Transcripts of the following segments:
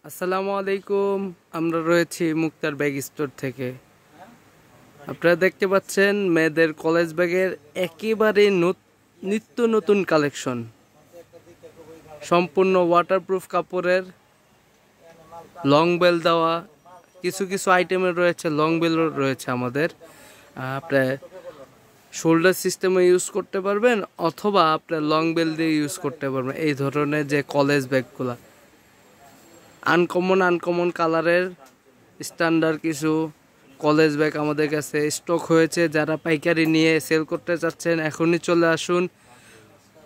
আসসালামু আলাইকুম। আমরা রয়েছি মুক্তার ব্যাগ স্টোর থেকে। আপনারা দেখতে পাচ্ছেন মেয়েদের কলেজ ব্যাগের একেবারে নিত্য নতুন কালেকশন, সম্পূর্ণ ওয়াটারপ্রুফ কাপড়ের, লং বেল দেওয়া কিছু কিছু আইটেমের রয়েছে। লং বেল রয়েছে আমাদের। আপনার শোল্ডার সিস্টেমে ইউজ করতে পারবেন অথবা আপনার লং বেল দিয়ে ইউজ করতে পারবেন। এই ধরনের যে কলেজ ব্যাগগুলা আনকমন কালারের স্ট্যান্ডার্ড কিছু কলেজ ব্যাগ আমাদের কাছে স্টক হয়েছে। যারা পাইকারি নিয়ে সেল করতে চাচ্ছেন এখনই চলে আসুন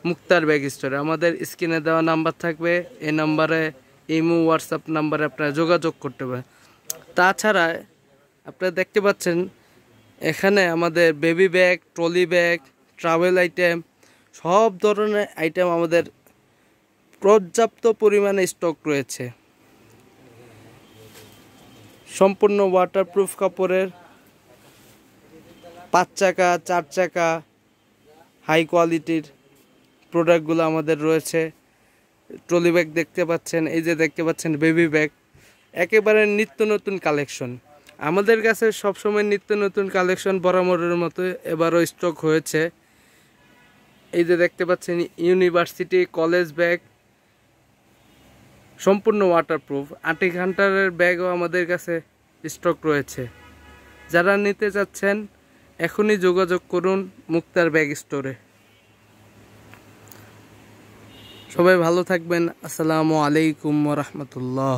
মুক্তার ব্যাগ স্টোরে। আমাদের স্ক্রিনে দেওয়া নাম্বার থাকবে, এই নাম্বারে ইমো হোয়াটসঅ্যাপ নাম্বারে আপনারা যোগাযোগ করতে পারেন। তাছাড়া আপনারা দেখতে পাচ্ছেন এখানে আমাদের baby bag, trolley bag, travel item, সব ধরনের আইটেম আমাদের পর্যাপ্ত পরিমাণে স্টক রয়েছে। সম্পূর্ণ ওয়াটারপ্রুফ কাপড়ের 5 চাকা 4 চাকা হাই কোয়ালিটির প্রোডাক্টগুলো আমাদের রয়েছে। ট্রলি ব্যাগ দেখতে পাচ্ছেন, এই যে দেখতে পাচ্ছেন বেবি ব্যাগ, একেবারে নিত্য নতুন কালেকশন আমাদের কাছে। সবসময় নিত্য নতুন কালেকশন বরাবরের মতো এবারও স্টক হয়েছে। এই যে দেখতে পাচ্ছেন ইউনিভার্সিটি কলেজ ব্যাগ, সম্পূর্ণ ওয়াটারপ্রুফ 8 ঘন্টার ব্যাগও আমাদের কাছে স্টক রয়েছে। যারা নিতে চাচ্ছেন এখনই যোগাযোগ করুন মুক্তার ব্যাগ স্টোরে। সবাই ভালো থাকবেন। আসসালামু আলাইকুম ওয়া রাহমাতুল্লাহ।